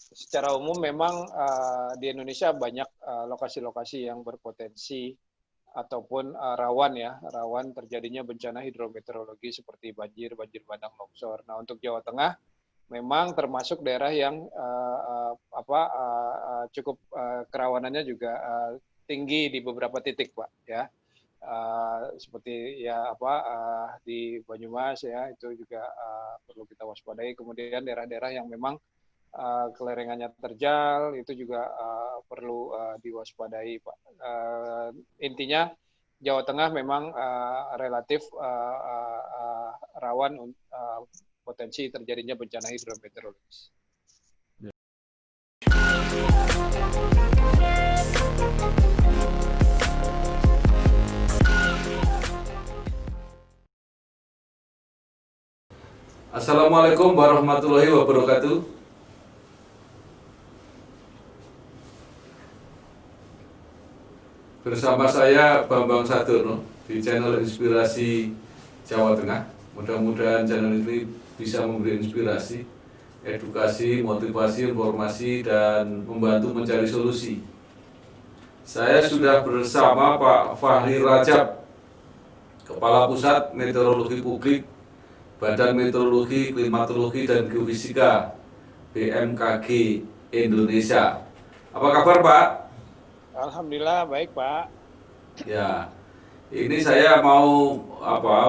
secara umum memang di Indonesia banyak lokasi-lokasi yang berpotensi ataupun rawan terjadinya bencana hidrometeorologi seperti banjir, banjir bandang, longsor. Nah, untuk Jawa Tengah memang termasuk daerah yang cukup kerawanannya juga tinggi di beberapa titik, Pak, ya. Seperti di Banyumas ya, itu juga perlu kita waspadai. Kemudian daerah-daerah yang memang kelerengannya terjal itu juga perlu diwaspadai, Pak. Intinya Jawa Tengah memang relatif rawan potensi terjadinya bencana hidrometeorologis. Assalamualaikum warahmatullahi wabarakatuh. Bersama saya Bambang Sadurno di channel Inspirasi Jawa Tengah. Mudah-mudahan channel ini bisa memberi inspirasi, edukasi, motivasi, informasi, dan membantu mencari solusi. Saya sudah bersama Pak Fahri Rajab, Kepala Pusat Meteorologi Publik Badan Meteorologi, Klimatologi, dan Geofisika BMKG Indonesia. Apa kabar, Pak? Alhamdulillah baik, Pak. Ya, ini saya mau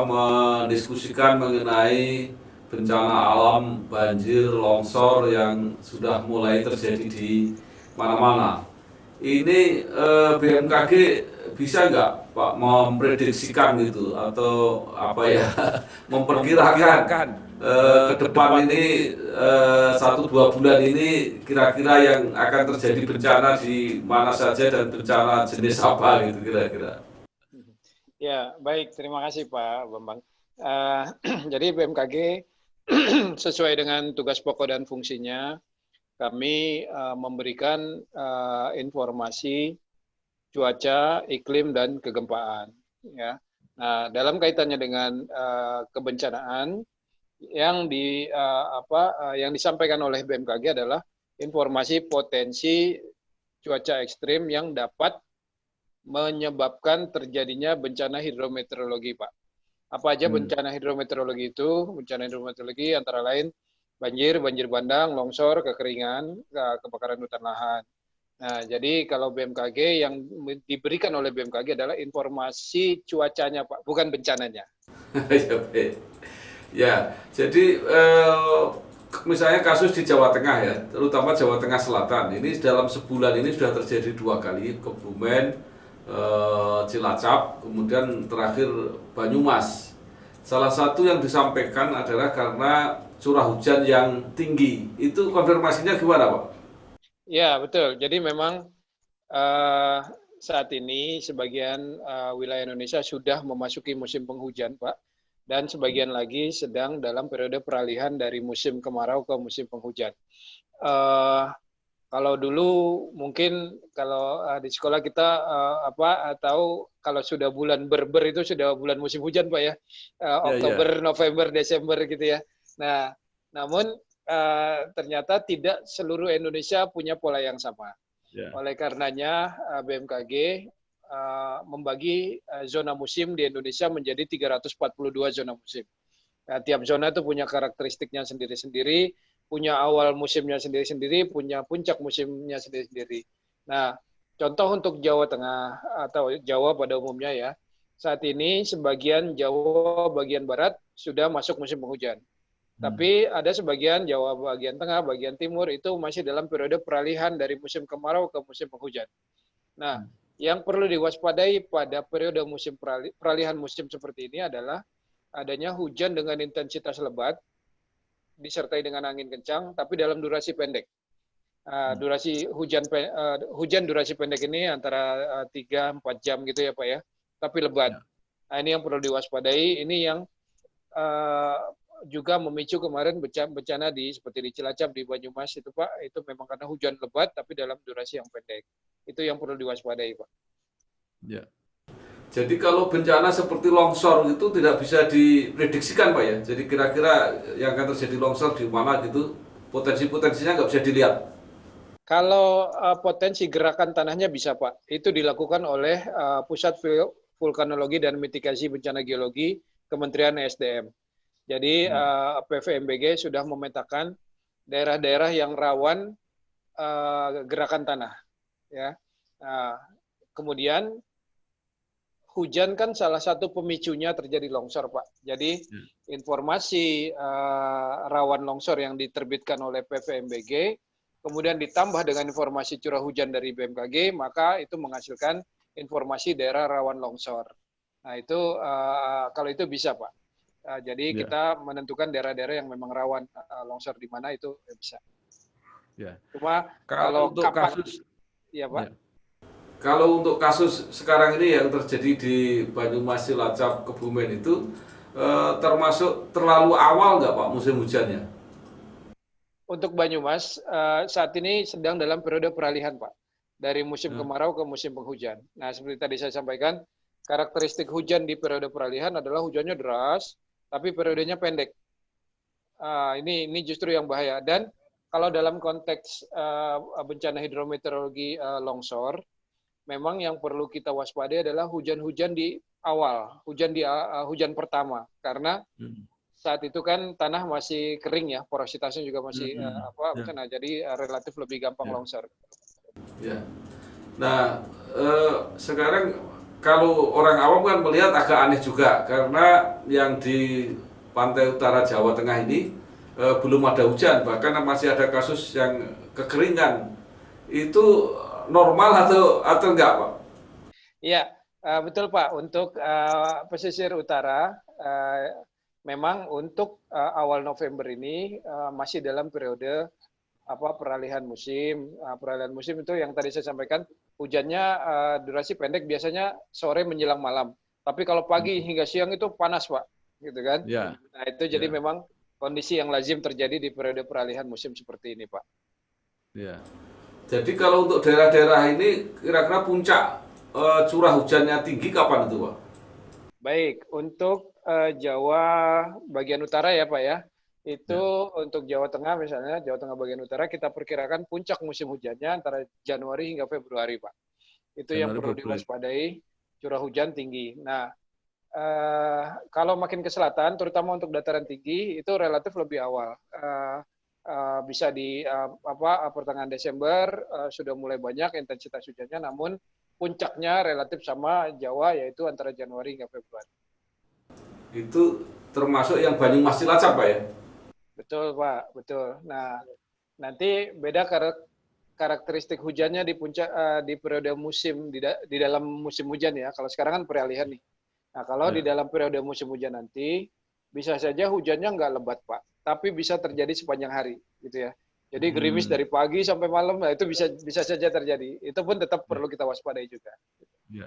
mendiskusikan mengenai bencana alam, banjir, longsor yang sudah mulai terjadi di mana-mana. Ini BMKG bisa nggak, Pak, memprediksikan gitu atau memperkirakan ke depan ini 1-2 bulan ini kira-kira yang akan terjadi bencana di mana saja dan bencana jenis apa gitu kira-kira. Ya, baik. Terima kasih, Pak Bambang. Jadi BMKG sesuai dengan tugas pokok dan fungsinya, kami memberikan informasi cuaca, iklim, dan kegempaan. Ya. Nah, dalam kaitannya dengan kebencanaan, yang disampaikan oleh BMKG adalah informasi potensi cuaca ekstrim yang dapat menyebabkan terjadinya bencana hidrometeorologi, Pak. Apa aja bencana hidrometeorologi itu? Bencana hidrometeorologi antara lain banjir, banjir bandang, longsor, kekeringan, kebakaran hutan lahan. Nah, jadi kalau BMKG yang diberikan oleh BMKG adalah informasi cuacanya, Pak, bukan bencananya. Ya, jadi misalnya kasus di Jawa Tengah ya, terutama Jawa Tengah Selatan, ini dalam sebulan ini sudah terjadi 2 kali, Kebumen, Cilacap, kemudian terakhir Banyumas. Salah satu yang disampaikan adalah karena curah hujan yang tinggi. Itu konfirmasinya gimana, Pak? Ya, betul. Jadi memang saat ini sebagian wilayah Indonesia sudah memasuki musim penghujan, Pak. Dan sebagian lagi sedang dalam periode peralihan dari musim kemarau ke musim penghujan. Kalau dulu mungkin kalau di sekolah kita tahu kalau sudah bulan Berber itu sudah bulan musim hujan, Pak ya. Oktober, November, Desember gitu ya. Nah, namun ternyata tidak seluruh Indonesia punya pola yang sama. Oleh karenanya BMKG membagi zona musim di Indonesia menjadi 342 zona musim. Nah, tiap zona itu punya karakteristiknya sendiri-sendiri, punya awal musimnya sendiri-sendiri, punya puncak musimnya sendiri-sendiri. Nah, contoh untuk Jawa Tengah atau Jawa pada umumnya ya, saat ini sebagian Jawa bagian barat sudah masuk musim penghujan. Tapi ada sebagian Jawa bagian tengah, bagian timur itu masih dalam periode peralihan dari musim kemarau ke musim penghujan. Nah, yang perlu diwaspadai pada periode musim peralihan musim seperti ini adalah adanya hujan dengan intensitas lebat disertai dengan angin kencang, tapi dalam durasi pendek. Durasi hujan durasi pendek ini antara 3-4 jam gitu ya Pak ya, tapi lebat. Nah, ini yang perlu diwaspadai. Ini yang juga memicu kemarin bencana seperti di Cilacap, di Banyumas itu Pak, itu memang karena hujan lebat tapi dalam durasi yang pendek. Itu yang perlu diwaspadai Pak. Ya. Jadi kalau bencana seperti longsor itu tidak bisa diprediksikan Pak ya. Jadi kira-kira yang akan terjadi longsor di mana gitu, potensi-potensinya nggak bisa dilihat. Kalau potensi gerakan tanahnya bisa Pak, itu dilakukan oleh Pusat Vulkanologi dan Mitigasi Bencana Geologi Kementerian SDM. Jadi PVMBG sudah memetakan daerah-daerah yang rawan gerakan tanah. Ya, kemudian hujan kan salah satu pemicunya terjadi longsor, Pak. Jadi informasi rawan longsor yang diterbitkan oleh PVMBG, kemudian ditambah dengan informasi curah hujan dari BMKG, maka itu menghasilkan informasi daerah rawan longsor. Nah itu kalau itu bisa, Pak. Jadi kita menentukan daerah-daerah yang memang rawan longsor di mana itu bisa. Ya. Cuma Kalau untuk kapan, kasus, ya Pak. ya. Kalau untuk kasus sekarang ini yang terjadi di Banyumas, Cilacap, Kebumen itu termasuk terlalu awal nggak Pak musim hujannya? Untuk Banyumas, saat ini sedang dalam periode peralihan, Pak. Dari musim kemarau ke musim penghujan. Nah, seperti tadi saya sampaikan, karakteristik hujan di periode peralihan adalah hujannya deras, tapi periodenya pendek. Ini justru yang bahaya. Dan kalau dalam konteks bencana hidrometeorologi longsor, memang yang perlu kita waspadai adalah hujan-hujan di awal, hujan pertama, karena saat itu kan tanah masih kering ya, porositasnya juga masih jadi relatif lebih gampang longsor. Ya. Nah, sekarang kalau orang awam kan melihat agak aneh juga karena yang di pantai utara Jawa Tengah ini belum ada hujan, bahkan masih ada kasus yang kekeringan. Itu normal atau enggak, Pak? Iya, betul Pak. Untuk pesisir utara, memang untuk awal November ini masih dalam periode peralihan musim. Peralihan musim itu yang tadi saya sampaikan, hujannya durasi pendek, biasanya sore menjelang malam. Tapi kalau pagi hingga siang itu panas, Pak, gitu kan? Ya. Nah itu jadi memang kondisi yang lazim terjadi di periode peralihan musim seperti ini, Pak. Ya. Jadi kalau untuk daerah-daerah ini kira-kira puncak curah hujannya tinggi kapan itu, Pak? Baik, untuk Jawa bagian utara ya Pak ya, itu untuk Jawa Tengah misalnya, Jawa Tengah bagian utara kita perkirakan puncak musim hujannya antara Januari hingga Februari Pak. Itu yang perlu diwaspadai, curah hujan tinggi. Nah, kalau makin ke selatan, terutama untuk dataran tinggi, itu relatif lebih awal. Bisa di pertengahan Desember sudah mulai banyak intensitas hujannya, namun puncaknya relatif sama Jawa, yaitu antara Januari hingga Februari. Itu termasuk yang Banyumas Cilacap, Pak ya? Betul, Pak. Betul. Nah, nanti beda karakteristik hujannya di puncak di periode musim di dalam musim hujan ya. Kalau sekarang kan peralihan nih. Nah, kalau di dalam periode musim hujan nanti bisa saja hujannya nggak lebat, Pak, tapi bisa terjadi sepanjang hari, gitu ya. Jadi gerimis dari pagi sampai malam, nah itu bisa saja terjadi. Itu pun tetap perlu kita waspadai juga. Ya.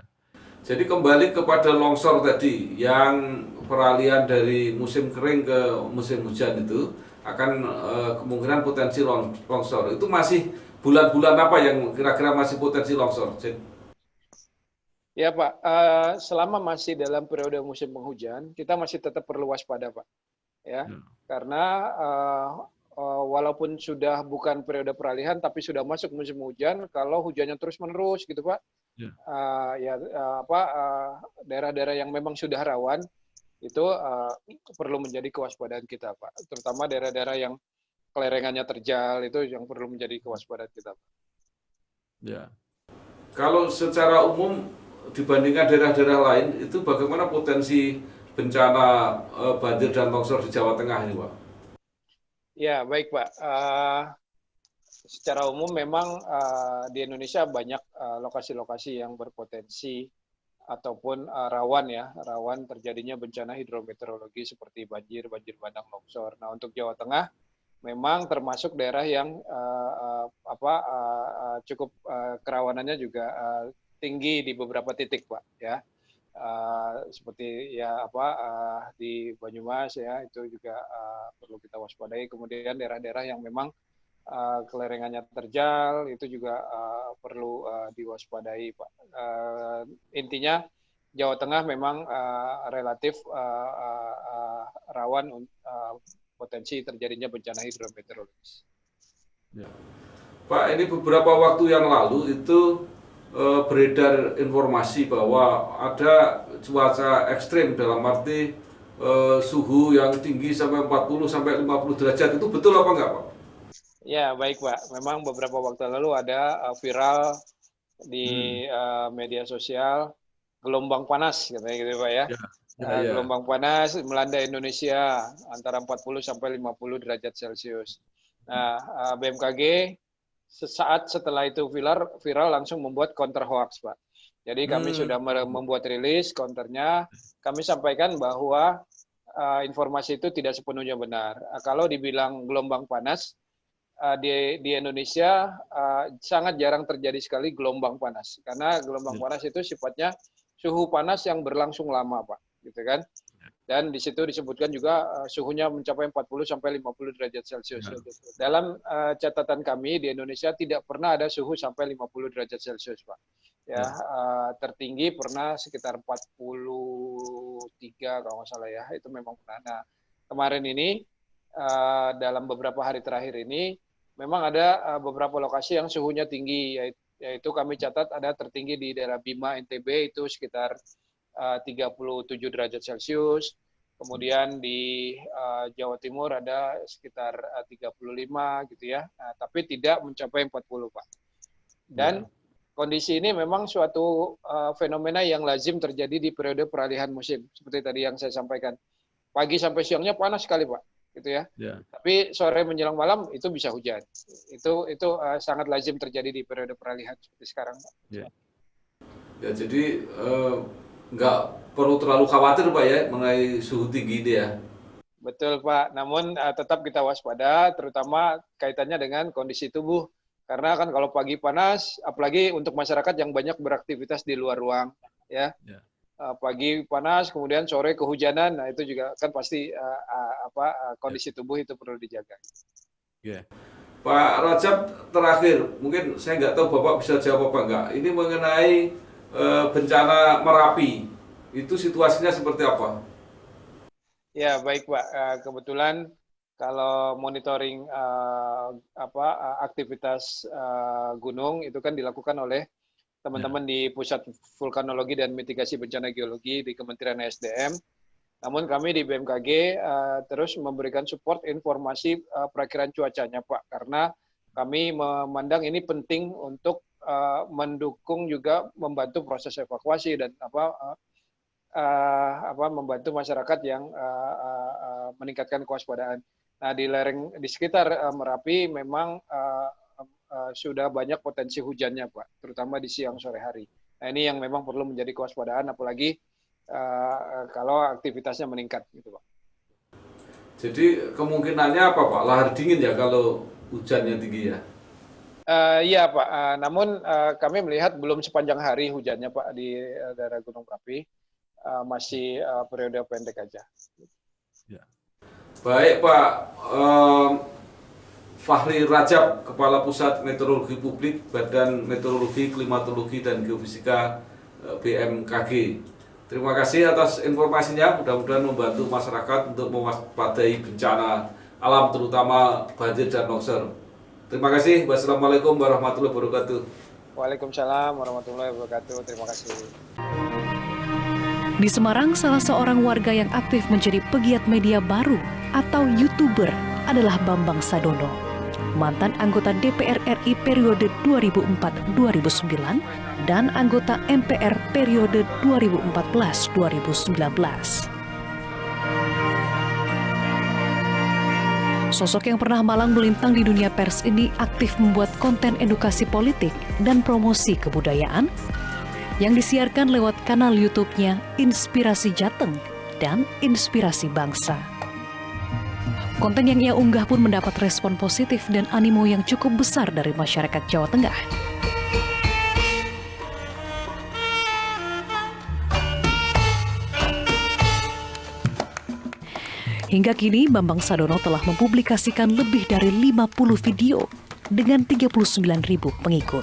Jadi kembali kepada longsor tadi, yang peralihan dari musim kering ke musim hujan itu akan kemungkinan potensi longsor. Itu masih bulan-bulan apa yang kira-kira masih potensi longsor? Ya Pak, selama masih dalam periode musim penghujan, kita masih tetap perlu waspada Pak. Ya, karena walaupun sudah bukan periode peralihan, tapi sudah masuk musim hujan, kalau hujannya terus-menerus gitu Pak, daerah-daerah yang memang sudah rawan itu perlu menjadi kewaspadaan kita Pak. Terutama daerah-daerah yang kelerengannya terjal itu yang perlu menjadi kewaspadaan kita Pak. Ya. Kalau secara umum dibandingkan daerah-daerah lain, itu bagaimana potensi bencana banjir dan longsor di Jawa Tengah ini, Pak? Ya, baik Pak. Secara umum memang di Indonesia banyak lokasi-lokasi yang berpotensi ataupun rawan terjadinya bencana hidrometeorologi seperti banjir bandang, longsor. Nah, untuk Jawa Tengah memang termasuk daerah yang cukup kerawanannya juga tinggi di beberapa titik, Pak, ya. Seperti di Banyumas ya, itu juga perlu kita waspadai. Kemudian daerah-daerah yang memang kelerengannya terjal itu juga perlu diwaspadai, Pak. Intinya Jawa Tengah memang relatif rawan potensi terjadinya bencana hidrometeorologis. Ya. Pak, ini beberapa waktu yang lalu itu beredar informasi bahwa ada cuaca ekstrim, dalam arti suhu yang tinggi sampai 40 sampai 50 derajat. Itu betul apa enggak, Pak? Ya, baik Pak. Memang beberapa waktu lalu ada viral di media sosial gelombang panas katanya gitu Pak ya. Ya, ya. Gelombang panas melanda Indonesia antara 40 sampai 50 derajat Celcius. Nah, BMKG sesaat setelah itu viral langsung membuat counter hoax, Pak. Jadi kami sudah membuat rilis counternya. Kami sampaikan bahwa informasi itu tidak sepenuhnya benar. Kalau dibilang gelombang panas, di Indonesia sangat jarang terjadi sekali gelombang panas. Karena gelombang panas itu sifatnya suhu panas yang berlangsung lama, Pak. Gitu kan? Dan di situ disebutkan juga suhunya mencapai 40 sampai 50 derajat Celcius. Dalam catatan kami di Indonesia tidak pernah ada suhu sampai 50 derajat Celcius, Pak. Ya, tertinggi pernah sekitar 43 kalau nggak salah ya. Itu memang pernah. Nah, kemarin ini dalam beberapa hari terakhir ini memang ada beberapa lokasi yang suhunya tinggi, yaitu kami catat ada tertinggi di daerah Bima, NTB itu sekitar 37 derajat Celcius. Kemudian di Jawa Timur ada sekitar 35 gitu ya. Nah, tapi tidak mencapai 40, Pak. Dan kondisi ini memang suatu fenomena yang lazim terjadi di periode peralihan musim. Seperti tadi yang saya sampaikan. Pagi sampai siangnya panas sekali, Pak. Gitu ya. Tapi sore menjelang malam itu bisa hujan. Itu sangat lazim terjadi di periode peralihan seperti sekarang, Pak. Ya, jadi nggak perlu terlalu khawatir Pak ya mengenai suhu tinggi ini ya. Betul Pak, namun tetap kita waspada, terutama kaitannya dengan kondisi tubuh. Karena kan kalau pagi panas, apalagi untuk masyarakat yang banyak beraktivitas di luar ruang, ya. Pagi panas, kemudian sore kehujanan, nah itu juga kan pasti kondisi tubuh itu perlu dijaga. Pak Rajab, terakhir, mungkin saya nggak tahu Bapak bisa jawab apa enggak. Ini mengenai bencana Merapi, itu situasinya seperti apa? Ya baik Pak, kebetulan kalau monitoring aktivitas gunung itu kan dilakukan oleh teman-teman di Pusat Vulkanologi dan Mitigasi Bencana Geologi di Kementerian SDM. Namun kami di BMKG terus memberikan support informasi perakiraan cuacanya Pak, karena kami memandang ini penting untuk mendukung juga membantu proses evakuasi dan membantu masyarakat yang meningkatkan kewaspadaan. Nah di sekitar Merapi memang sudah banyak potensi hujannya Pak, terutama di siang sore hari. Nah ini yang memang perlu menjadi kewaspadaan, apalagi kalau aktivitasnya meningkat gitu Pak. Jadi kemungkinannya apa Pak? Lahar dingin ya kalau hujannya tinggi ya? Iya Pak, namun kami melihat belum sepanjang hari hujannya Pak di daerah Gunung Merapi, masih periode pendek aja. Baik Pak Fahri Rajab, Kepala Pusat Meteorologi Publik, Badan Meteorologi, Klimatologi, dan Geofisika BMKG. Terima kasih atas informasinya, mudah-mudahan membantu masyarakat untuk mewaspadai bencana alam, terutama banjir dan longsor. Terima kasih. Wassalamualaikum warahmatullahi wabarakatuh. Waalaikumsalam warahmatullahi wabarakatuh. Terima kasih. Di Semarang, salah seorang warga yang aktif menjadi pegiat media baru atau YouTuber adalah Bambang Sadono, mantan anggota DPR RI periode 2004-2009 dan anggota MPR periode 2014-2019. Sosok yang pernah malang melintang di dunia pers ini aktif membuat konten edukasi politik dan promosi kebudayaan yang disiarkan lewat kanal YouTube-nya Inspirasi Jateng dan Inspirasi Bangsa. Konten yang ia unggah pun mendapat respon positif dan animo yang cukup besar dari masyarakat Jawa Tengah. Hingga kini, Bambang Sadono telah mempublikasikan lebih dari 50 video dengan 39.000 pengikut.